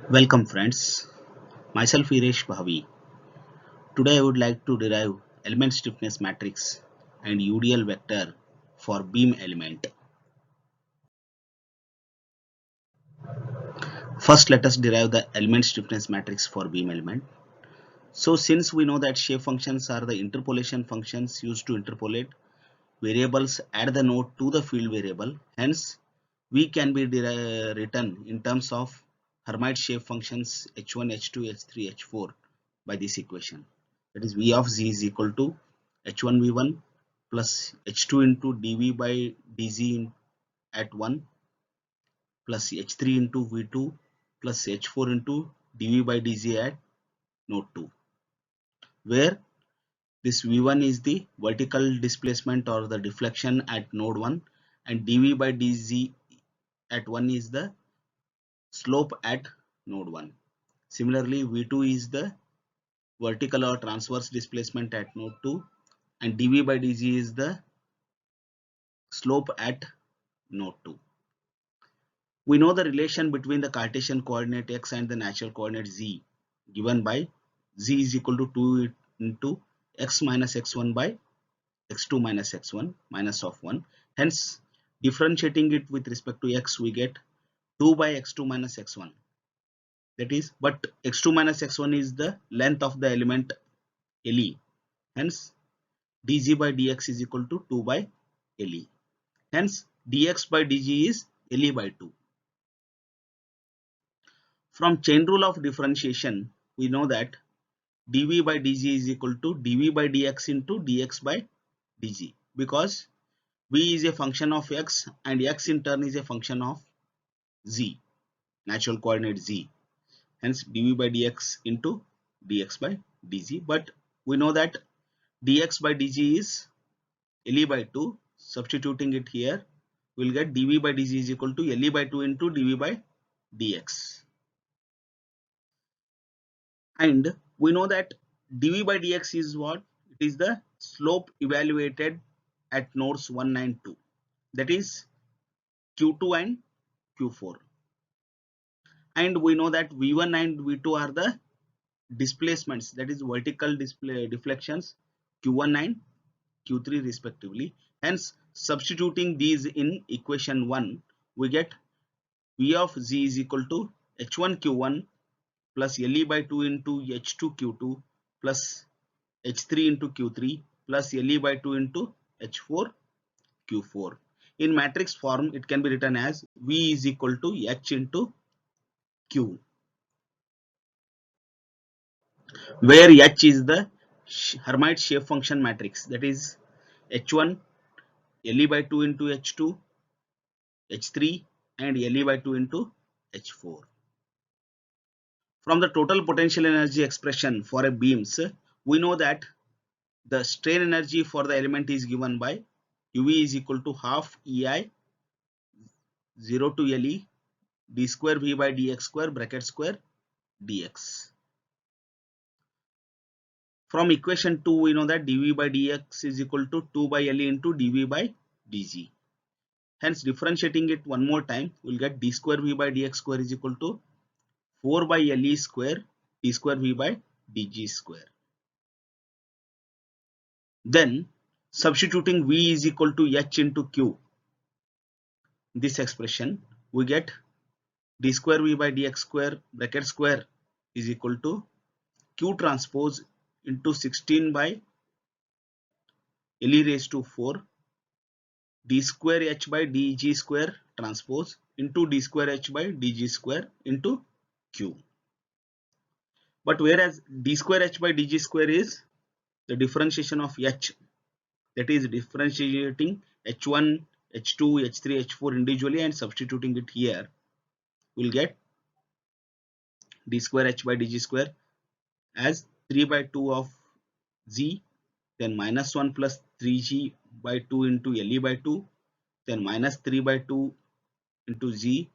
Welcome friends, myself Iresh Bhavi. Today I would like to derive element stiffness matrix and UDL vector for beam element. First let us derive the element stiffness matrix for beam element. So since we know that shape functions are the interpolation functions used to interpolate variables at the node to the field variable, hence we can be written in terms of Hermite shape functions h1, h2, h3, h4 by this equation. That is v of z is equal to h1 v1 plus h2 into dv by dz at 1 plus h3 into v2 plus h4 into dv by dz at node 2, where this v1 is the vertical displacement or the deflection at node 1 and dv by dz at 1 is the slope at node 1. Similarly, v2 is the vertical or transverse displacement at node 2 and dv by dz is the slope at node 2. We know the relation between the Cartesian coordinate x and the natural coordinate z given by z is equal to 2 into x minus x1 by x2 minus x1 minus of 1. Hence, differentiating it with respect to x, we get 2 by x2 minus x1. That is, but x2 minus x1 is the length of the element LE. Hence, dz by dx is equal to 2 by LE. Hence, dx by dg is LE by 2. From chain rule of differentiation, we know that dv by dg is equal to dv by dx into dx by dg, because v is a function of x and x in turn is a function of z, natural coordinate z. Hence dv by dx into dx by dg. But we know that dx by dg is LE by 2. Substituting it here, we will get dv by dg is equal to LE by 2 into dv by dx. And we know that dv by dx is what? It is the slope evaluated at nodes 1 and 2. That is Q2 and Q4. And we know that V1 and V2 are the displacements, that is vertical deflections Q1 and Q3 respectively. Hence, substituting these in equation 1, we get V of z is equal to h1 q1 plus LE by 2 into h2 q2 plus h3 into q3 plus LE by 2 into h4 q4. In matrix form, it can be written as V is equal to h into q, where h is the Hermite shape function matrix, that is h1 LE by 2 into h2 h3 and LE by 2 into h4. From the total potential energy expression for a beams, we know that the strain energy for the element is given by UV is equal to half EI 0 to LE d square V by dx square bracket square dx. From equation 2, we know that dV by dx is equal to 2 by LE into dV by dg. Hence, differentiating it one more time, we will get d square V by dx square is equal to 4 by LE square d square V by dg square. Then, substituting V is equal to h into q, this expression, we get d square V by dx square bracket square is equal to q transpose into 16 by LE raised to 4 d square h by dg square transpose into d square h by dg square into q. But whereas d square h by dg square is the differentiation of h, that is differentiating h1, h2, h3, h4 individually and substituting it here, we'll get d square h by dg square as 3 by 2 of z, then minus 1 plus 3g by 2 into LE by 2, then minus 3 by 2 into z,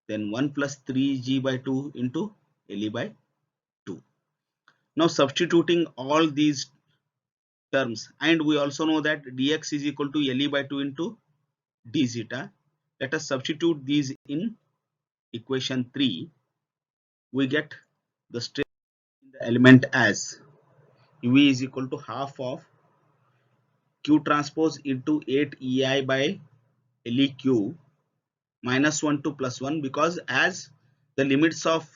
then 1 plus 3g by 2 into LE by 2. Now substituting all these terms, and we also know that dx is equal to LE by 2 into d zeta. Let us substitute these in equation 3. we get the strain in the element as UV is equal to half of Q transpose into 8 EI by LEQ minus 1 to plus 1, because as the limits of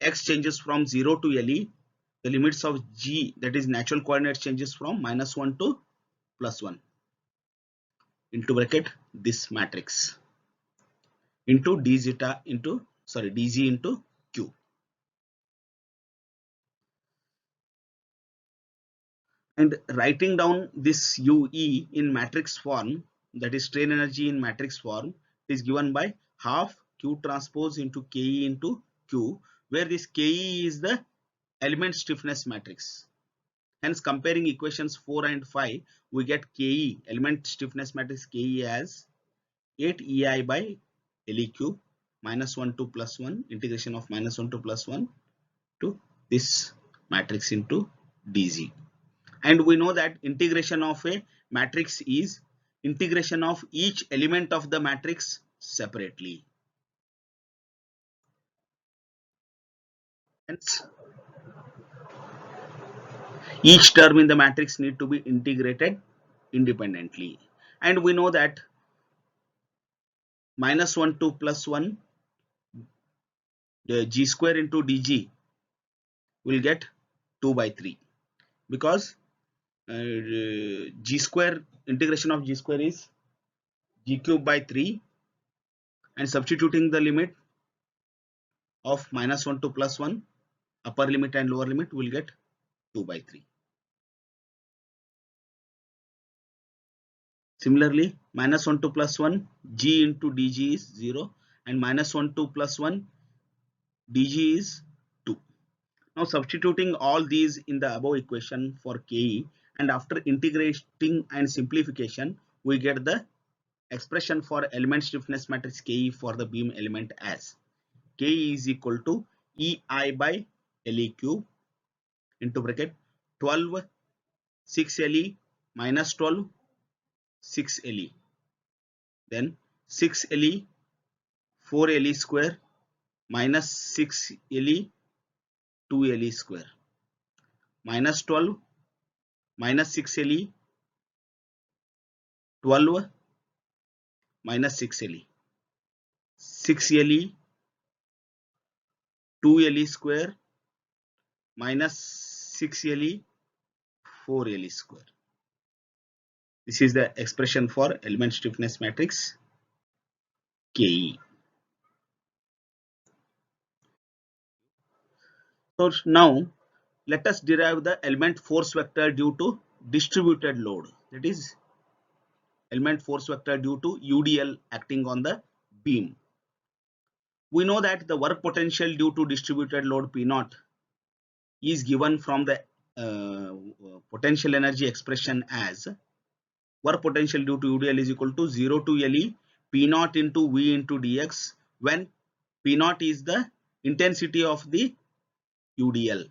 x changes from 0 to LE, the limits of G, that is natural coordinate, changes from minus 1 to plus 1 into bracket this matrix into d zeta into dz into Q. And writing down this UE in matrix form, that is strain energy in matrix form, is given by half Q transpose into KE into Q, where this KE is the element stiffness matrix. Hence, comparing equations 4 and 5, we get KE, element stiffness matrix KE, as 8 EI by LEQ minus 1 to plus 1, integration of minus 1 to plus 1 to this matrix into dz. And we know that integration of a matrix is integration of each element of the matrix separately. Hence, each term in the matrix need to be integrated independently. And we know that minus 1 to plus 1, the g square into dg will get 2 by 3, because g square, integration of g square is g cube by 3, and substituting the limit of minus 1 to plus 1, upper limit and lower limit, will get 2 by 3. Similarly, minus 1 to plus 1, g into dg is 0, and minus 1 to plus 1, dg is 2. Now substituting all these in the above equation for KE, and after integrating and simplification, we get the expression for element stiffness matrix KE for the beam element as KE is equal to EI by LEQ into bracket 12 6 LE minus 12 6 LE, then 6 LE 4 LE square minus 6 LE 2 LE square minus 12 minus 6 LE 12 minus 6 LE 6 LE 2 LE square minus 6 LE 4 LE square. This is the expression for element stiffness matrix KE. So now let us derive the element force vector due to distributed load, that is element force vector due to UDL acting on the beam. We know that the work potential due to distributed load P naught is given from the potential energy expression as work potential due to UDL is equal to 0 to LE P naught into V into dx, when P naught is the intensity of the UDL.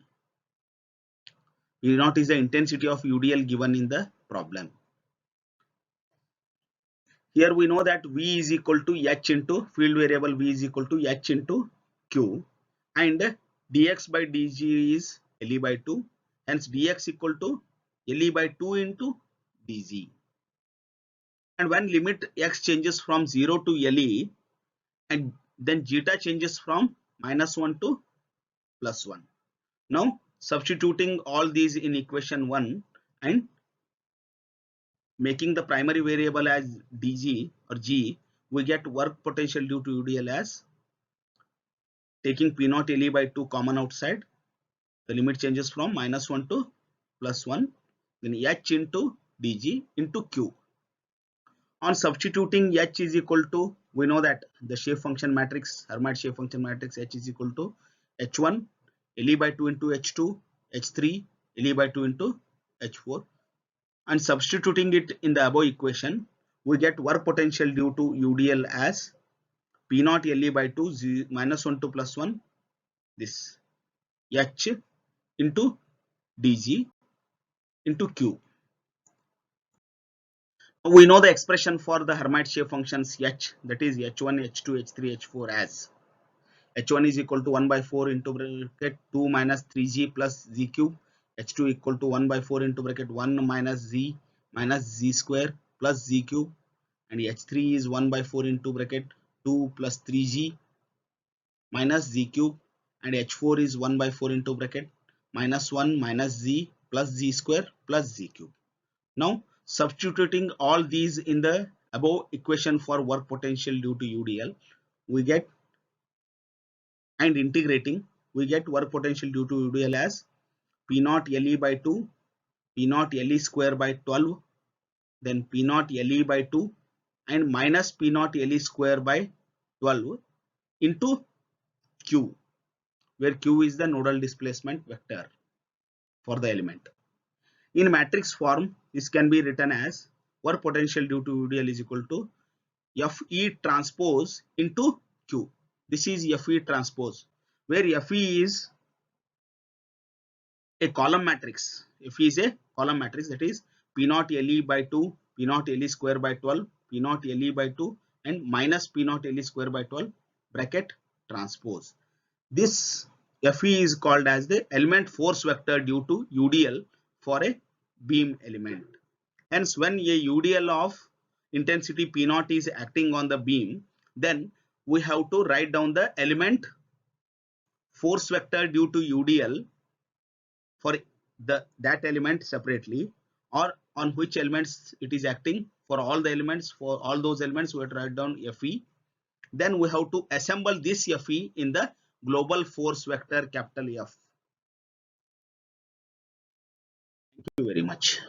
P naught is the intensity of UDL given in the problem. Here we know that V is equal to H into field variable V is equal to H into Q, and dx by dg is LE by 2. Hence dx equal to LE by 2 into dg. And when limit x changes from 0 to LE, and then zeta changes from minus 1 to plus 1. Now substituting all these in equation 1 and making the primary variable as dg or g, we get work potential due to UDL as, taking P naught LE by 2 common outside, the limit changes from minus 1 to plus 1, then H into dg into Q. On substituting H is equal to, we know that the shape function matrix, Hermite shape function matrix, H is equal to H1 LE by 2 into H2 H3 LE by 2 into H4, and substituting it in the above equation, we get work potential due to UDL as P naught LE by 2 minus 1 to plus 1, this H into dg into Q. We know the expression for the Hermite shape functions H, that is H1 H2 H3 H4 as H1 is equal to 1 by 4 into bracket 2 minus 3g plus z cube. H2 equal to 1 by 4 into bracket 1 minus z square plus z cube. And H3 is 1 by 4 into bracket 2 plus 3g minus z cube. And H4 is 1 by 4 into bracket minus 1 minus z plus z square plus z cube. Now substituting all these in the above equation for work potential due to UDL, we get, and integrating, we get work potential due to UDL as P naught LE by 2, P naught LE square by 12, then P naught LE by 2 and minus P naught LE square by 12 into Q, where Q is the nodal displacement vector for the element. In matrix form, this can be written as work potential due to UDL is equal to Fe transpose into Q. This is Fe transpose, where Fe is a column matrix. Fe is a column matrix, that is P naught LE by 2, P naught LE square by 12, P naught LE by 2 and minus P naught LE square by 12 bracket transpose. This Fe is called as the element force vector due to UDL for a beam element. Hence, when a UDL of intensity P naught is acting on the beam, then we have to write down the element force vector due to UDL for that element separately, or on which elements it is acting. For all the elements, for all those elements, we have to write down Fe. Then we have to assemble this Fe in the global force vector capital F. Thank you very much.